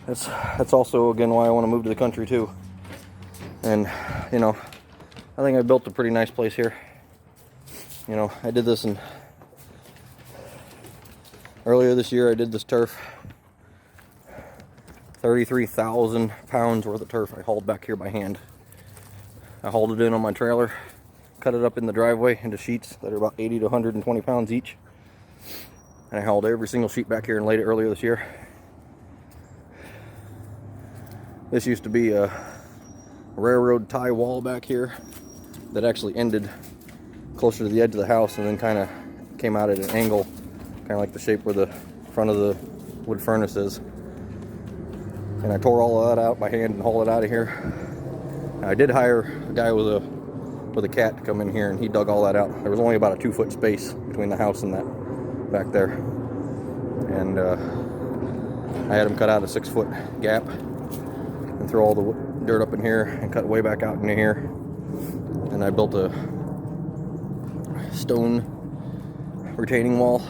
That's also again why I want to move to the country too. And you know, I think I built a pretty nice place here. You know, I did this earlier this year. I did this turf, 33,000 pounds worth of turf I hauled back here by hand. I hauled it in on my trailer, cut it up in the driveway into sheets that are about 80 to 120 pounds each. And I hauled every single sheet back here and laid it earlier this year. This used to be a railroad tie wall back here that actually ended closer to the edge of the house and then kind of came out at an angle, kind of like the shape where the front of the wood furnace is. And I tore all of that out by hand and hauled it out of here. I did hire a guy with a cat to come in here, and he dug all that out. There was only about a 2-foot space between the house and that back there, and I had him cut out a 6-foot gap and throw all the dirt up in here and cut way back out into here. And I built a stone retaining wall.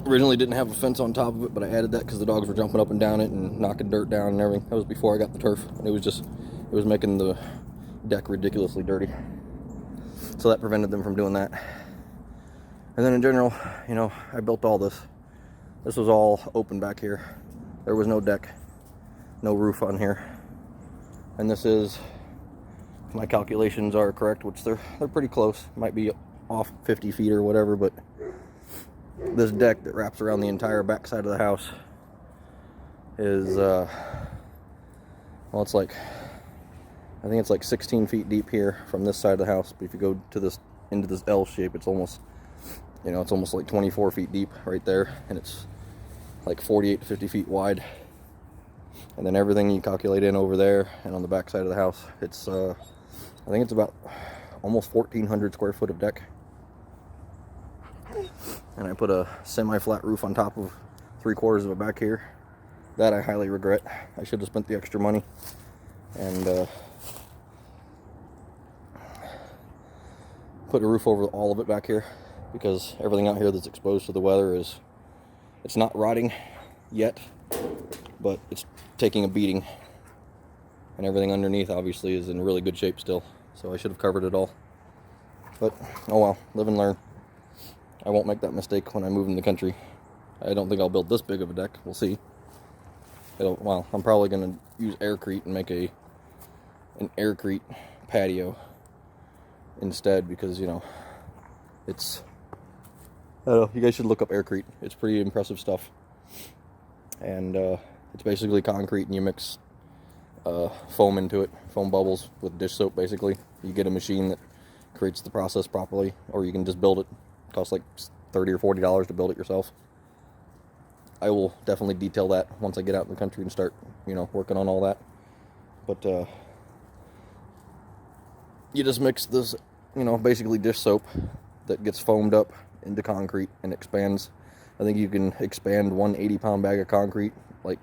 Originally didn't have a fence on top of it, but I added that because the dogs were jumping up and down it and knocking dirt down and everything. That was before I got the turf. And it was making the deck ridiculously dirty. So that prevented them from doing that. And then in general, you know, I built all this. This was all open back here. There was no deck, no roof on here. And this is, if my calculations are correct, which they're pretty close. Might be off 50 feet or whatever, but this deck that wraps around the entire back side of the house is, well, it's like, I think it's like 16 feet deep here from this side of the house. But if you go to this, into this L shape, it's almost, you know, it's almost like 24 feet deep right there. And it's like 48 to 50 feet wide. And then everything you calculate in over there and on the back side of the house, it's, I think it's about almost 1,400 square foot of deck. And I put a semi-flat roof on top of 3/4 of it back here. That I highly regret. I should have spent the extra money and put a roof over all of it back here, because everything out here that's exposed to the weather it's not rotting yet, but it's taking a beating. And everything underneath obviously is in really good shape still. So I should have covered it all. But oh well, live and learn. I won't make that mistake when I move in the country. I don't think I'll build this big of a deck. We'll see. Well, I'm probably going to use aircrete and make an aircrete patio instead, because, you know, it's, I don't know, you guys should look up aircrete. It's pretty impressive stuff. And it's basically concrete, and you mix foam into it, foam bubbles with dish soap basically. You get a machine that creates the process properly, or you can just build it. It costs like $30 or $40 to build it yourself. I will definitely detail that once I get out in the country and start, you know, working on all that. But you just mix this, you know, basically dish soap that gets foamed up into concrete and expands. I think you can expand one 80-pound bag of concrete like,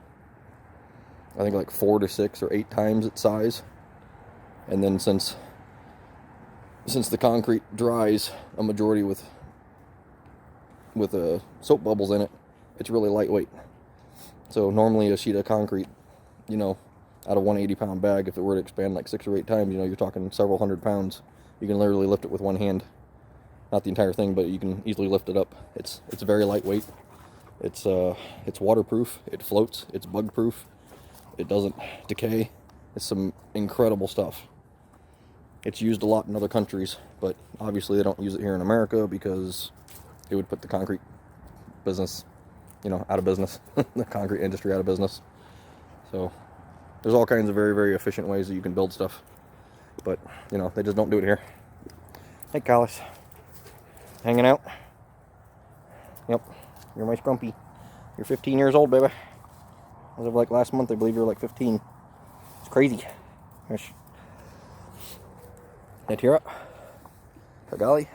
I think like 4 to 6 or 8 times its size. And then since the concrete dries a majority with soap bubbles in it, it's really lightweight. So normally a sheet of concrete, you know, out of one 80-pound bag, if it were to expand like 6 or 8 times, you know, you're talking several hundred pounds. You can literally lift it with one hand. Not the entire thing, but you can easily lift it up. It's very lightweight. It's waterproof. It floats. It's bug proof. It doesn't decay. It's some incredible stuff. It's used a lot in other countries, but obviously they don't use it here in America because it would put the concrete business, you know, out of business. The concrete industry out of business. So there's all kinds of very, very efficient ways that you can build stuff, but, you know, they just don't do it here. Hey, Collis. Hanging out? Yep. You're my scrumpy. You're 15 years old, baby. As of like last month, I believe you were like 15. It's crazy. Gosh. Hey, tear up. By golly.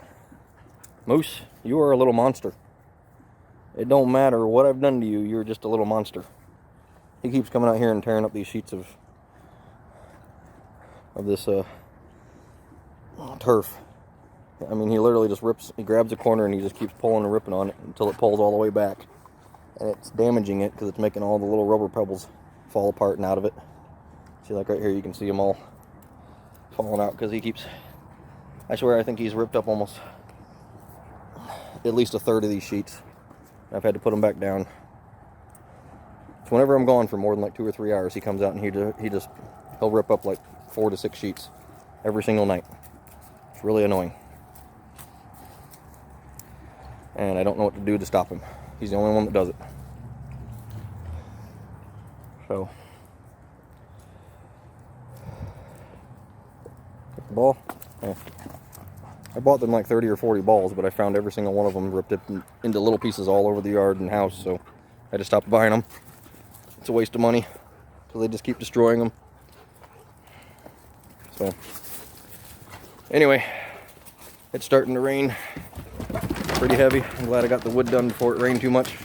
Moose, you are a little monster. It don't matter what I've done to you, you're just a little monster. He keeps coming out here and tearing up these sheets of this turf. I mean, he literally just rips, he grabs a corner and he just keeps pulling and ripping on it until it pulls all the way back. and it's damaging it because it's making all the little rubber pebbles fall apart and out of it. See, like right here, you can see them all falling out because he keeps, I swear, I think he's ripped up almost at least a third of these sheets. I've had to put them back down. So whenever I'm gone for more than like 2 or 3 hours, he comes out and he'll rip up like 4 to 6 sheets every single night. It's really annoying. And I don't know what to do to stop him. He's the only one that does it. So, the ball. Yeah. I bought them like 30 or 40 balls, but I found every single one of them ripped it into little pieces all over the yard and house, so I just stopped buying them. It's a waste of money, because they just keep destroying them. So, anyway, it's starting to rain pretty heavy. I'm glad I got the wood done before it rained too much.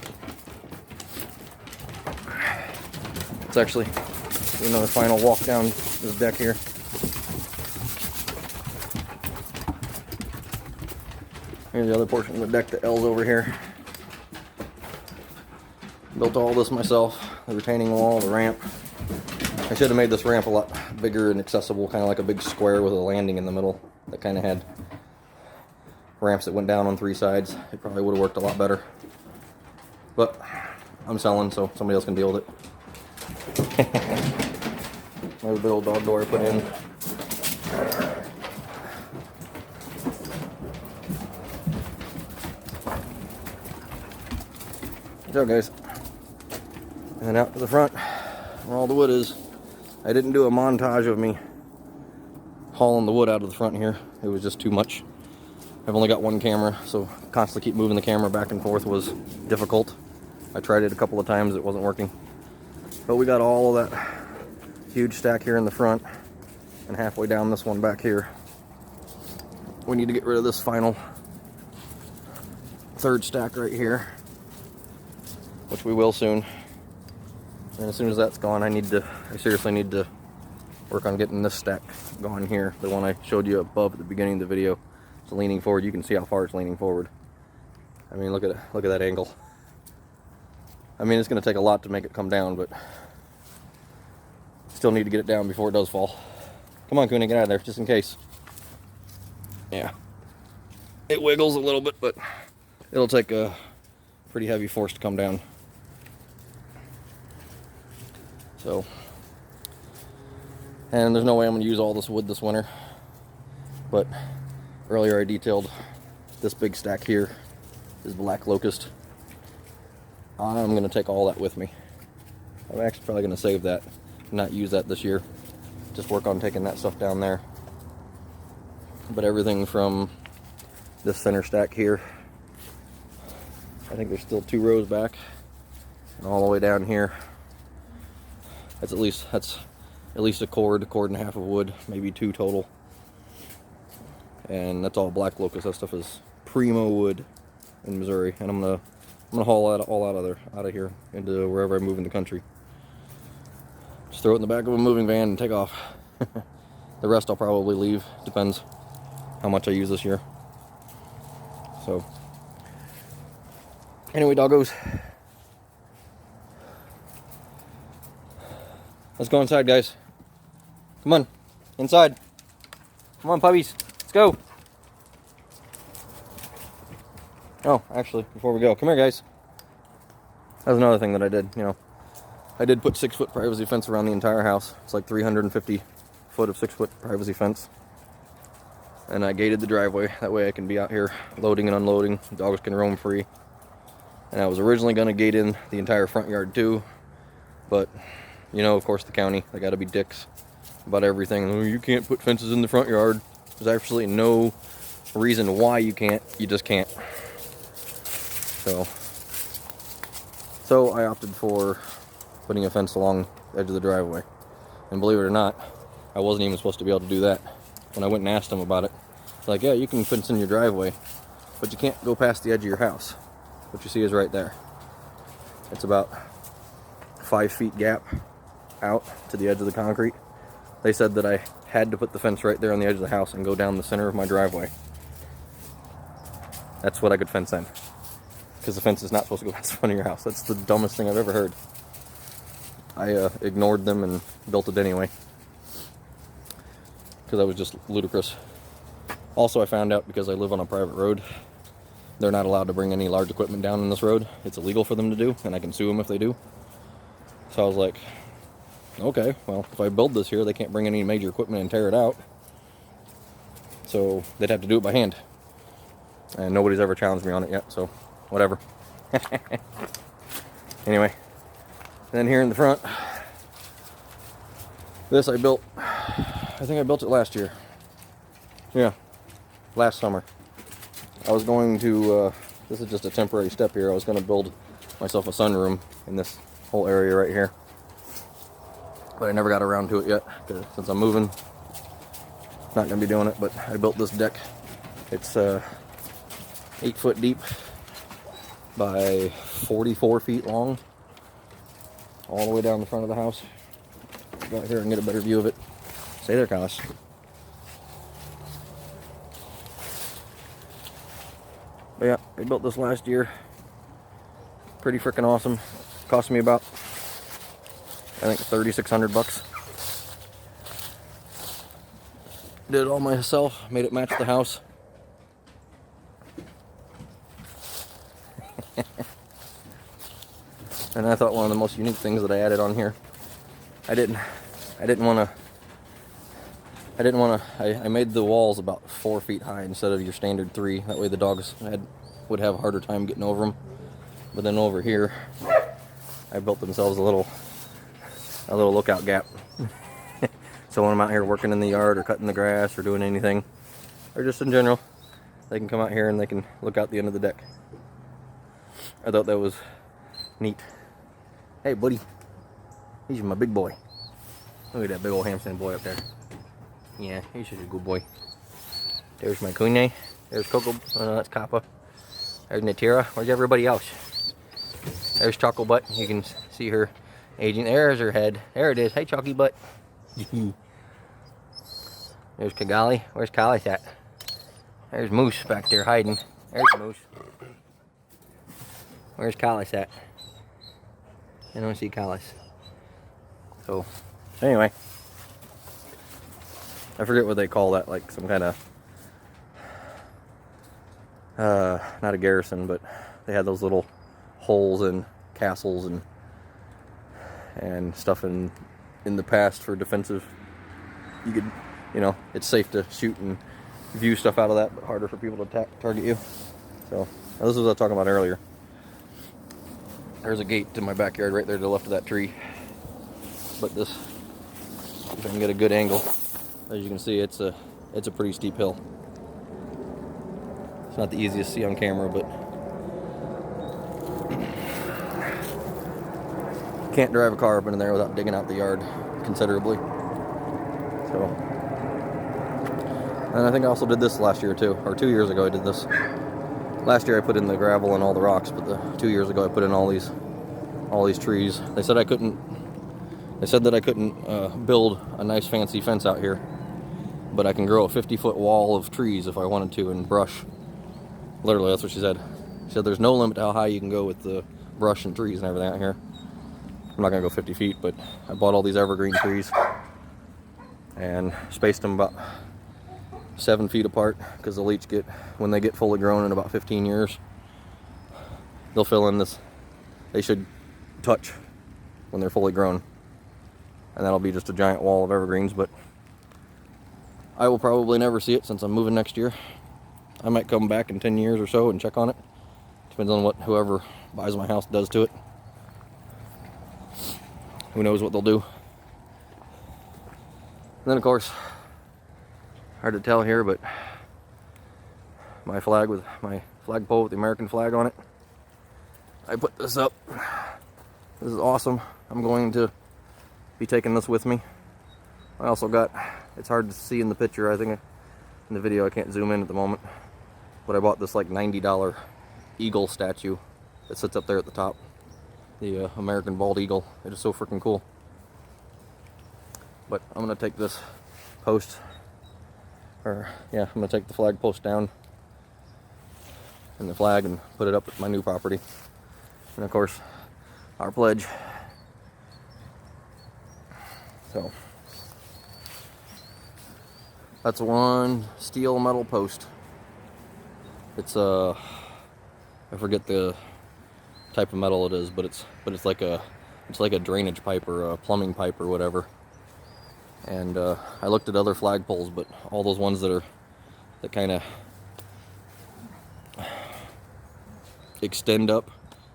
It's actually another final walk down this deck here. Here's the other portion of the deck, the L's over here. Built all this myself, the retaining wall, the ramp. I should have made this ramp a lot bigger and accessible, kind of like a big square with a landing in the middle that kind of had ramps that went down on 3 sides. It probably would have worked a lot better. But I'm selling, so somebody else can deal with it. There's a big old dog door I put in. So guys, and out to the front where all the wood is. I didn't do a montage of me hauling the wood out of the front here. It was just too much. I've only got one camera, so constantly keep moving the camera back and forth was difficult. I tried it a couple of times, it wasn't working. But we got all of that huge stack here in the front and halfway down this one back here. We need to get rid of this final 3rd stack right here, which we will soon. And as soon as that's gone, I seriously need to work on getting this stack gone here. The one I showed you above at the beginning of the video. It's leaning forward. You can see how far it's leaning forward. I mean, look at it. Look at that angle. I mean, it's going to take a lot to make it come down, but still need to get it down before it does fall. Come on, Cooney, get out of there, just in case. Yeah. It wiggles a little bit, but it'll take a pretty heavy force to come down. So, and there's no way I'm going to use all this wood this winter. But earlier I detailed this big stack here is black locust. I'm going to take all that with me. I'm actually probably going to save that, not use that this year. Just work on taking that stuff down there. But everything from this center stack here, I think there's still 2 rows back, and all the way down here. That's at least a cord and a half of wood, maybe 2 total. And that's all black locust. That stuff is primo wood in Missouri, and I'm gonna haul that all out of here into wherever I move in the country. Just throw it in the back of a moving van and take off. The rest I'll probably leave. Depends how much I use this year. So anyway, doggos, let's go inside, guys. Come on, inside. Come on, puppies, let's go. Oh, actually, before we go, come here, guys. That's another thing that I did, I did put 6-foot privacy fence around the entire house. It's like 350 foot of 6-foot privacy fence. And I gated the driveway. That way I can be out here loading and unloading. Dogs can roam free. And I was originally going to gate in the entire front yard too. But, of course the county, they got to be dicks about everything. Oh, you can't put fences in the front yard. There's absolutely no reason why you can't. You just can't. So I opted for putting a fence along the edge of the driveway. And believe it or not, I wasn't even supposed to be able to do that. When I went and asked them about it, like, yeah, you can fence in your driveway, but you can't go past the edge of your house. What you see is right there. It's about 5 feet gap out to the edge of the concrete. They said that I had to put the fence right there on the edge of the house and go down the center of my driveway. That's what I could fence in. because the fence is not supposed to go past the front of your house. That's the dumbest thing I've ever heard. I ignored them and built it anyway, because that was just ludicrous. Also, I found out because I live on a private road, they're not allowed to bring any large equipment down in this road. It's illegal for them to do, and I can sue them if they do. So I was like, okay, well, if I build this here, they can't bring any major equipment and tear it out. So they'd have to do it by hand. And nobody's ever challenged me on it yet, so whatever. Anyway, then here in the front, this I built, I think I built it last year. Yeah, last summer. I was going to, this is just a temporary step here, I was going to build myself a sunroom in this whole area right here. But I never got around to it yet, because since I'm moving, not going to be doing it, but I built this deck. It's 8 foot deep by 44 feet long, all the way down the front of the house. Go out here and get a better view of it. Stay there, Kyle. But yeah, I built this last year. Pretty freaking awesome. Cost me about, I think, $3,600. Did it all myself, made it match the house. And I thought one of the most unique things that I added on here, I made the walls about 4 feet high instead of your standard 3. That way the dogs would have a harder time getting over them. But then over here, I built themselves a little lookout gap. So when I'm out here working in the yard or cutting the grass or doing anything, or just in general, they can come out here and they can look out the end of the deck. I thought that was neat. Hey, buddy. He's my big boy. Look at that big old hamster boy up there. Yeah, he's just a good boy. There's my Kune. There's Coco. Oh, no, that's Kappa. There's Natira. Where's everybody else? There's Choco Butt. You can see her aging. There's her head. There it is. Hey, Chalky Butt. There's Kigali. Where's Kali's at? There's Moose back there hiding. There's Moose. Where's Kali's at? I don't see Kali's. So, anyway. I forget what they call that, like some kind of, not a garrison, but they had those little holes and castles and stuff in the past for defensive. You could, it's safe to shoot and view stuff out of that, but harder for people to target you. So, this is what I was talking about earlier. There's a gate to my backyard right there to the left of that tree. But this, if I can get a good angle, as you can see, it's a pretty steep hill. It's not the easiest to see on camera, but can't drive a car up into there without digging out the yard considerably. So, and I think I also did this last year too, or 2 years ago I did this. Last year I put in the gravel and all the rocks, but 2 years ago I put in all these trees. They said that I couldn't build a nice fancy fence out here, but I can grow a 50-foot wall of trees if I wanted to, and brush. Literally, that's what she said. She said there's no limit to how high you can go with the brush and trees and everything out here. I'm not going to go 50 feet, but I bought all these evergreen trees and spaced them about 7 feet apart, because they'll each when they get fully grown in about 15 years, they'll fill in this. They should touch when they're fully grown. And that'll be just a giant wall of evergreens, but I will probably never see it since I'm moving next year. I might come back in 10 years or so and check on it. Depends on what whoever buys my house does to it. Who knows what they'll do. And then, of course, hard to tell here, but my flagpole with the American flag on it. I put this up. This is awesome. I'm going to be taking this with me. I also got, it's hard to see in the picture, I think in the video I can't zoom in at the moment, but I bought this like $90 eagle statue that sits up there at the top. The American bald eagle. It is so freaking cool. But I'm going to take this post, I'm going to take the flag post down and the flag and put it up at my new property. And of course, our pledge. So that's one steel metal post. It's I forget the type of metal it is, but it's like a drainage pipe or a plumbing pipe or whatever. And I looked at other flagpoles, but all those ones that kind of extend up,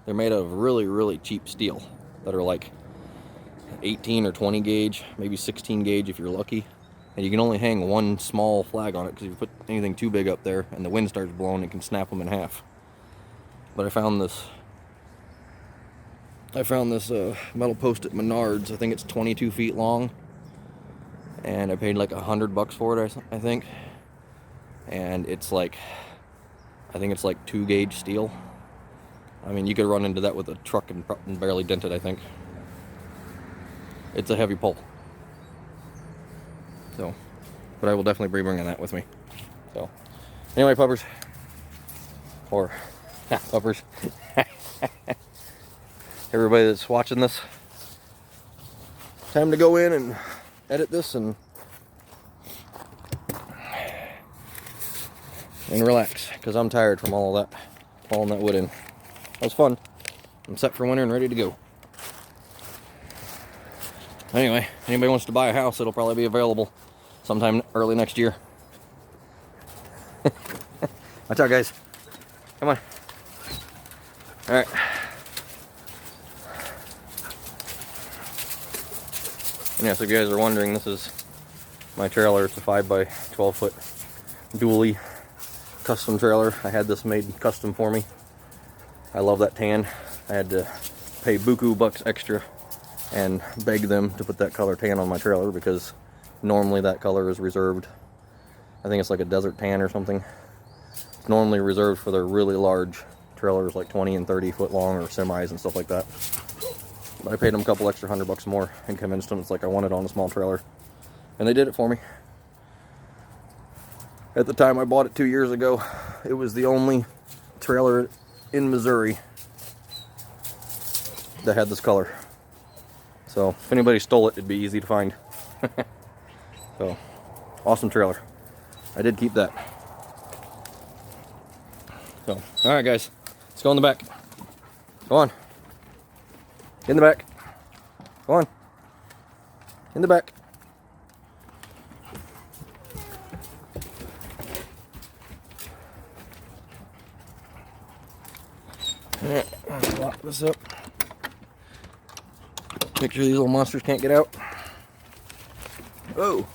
they're made of really cheap steel that are like 18 or 20 gauge, maybe 16 gauge if you're lucky. And you can only hang one small flag on it, because if you put anything too big up there and the wind starts blowing, it can snap them in half. But I found this metal post at Menards. I think it's 22 feet long, and I paid like $100 for it, I think. And it's like, I think it's like 2 gauge steel. I mean, you could run into that with a truck and barely dent it, I think. It's a heavy pole. So, but I will definitely be bringing that with me. So, anyway, puppers. Or, puppers. Everybody that's watching this, time to go in and edit this and relax, because I'm tired from all of that, hauling that wood in. That was fun. I'm set for winter and ready to go. Anyway, anybody wants to buy a house, it'll probably be available sometime early next year. Watch out, guys. Come on. All right. And yeah, so if you guys are wondering, this is my trailer. It's a 5x12 foot dually custom trailer. I had this made custom for me. I love that tan. I had to pay buku bucks extra and beg them to put that color tan on my trailer, because normally that color is reserved. I think it's like a desert tan or something. It's normally reserved for their really large trailers, like 20 and 30 foot long, or semis and stuff like that. But I paid them a couple extra $100 more and convinced them it's like I wanted on a small trailer, and they did it for me. At the time I bought it 2 years ago, it was the only trailer in Missouri that had this color. So if anybody stole it, it'd be easy to find. So, awesome trailer. I did keep that. So, alright guys, let's go in the back. Go on. In the back. Go on. In the back. Alright, let's lock this up. Make sure these little monsters can't get out. Oh.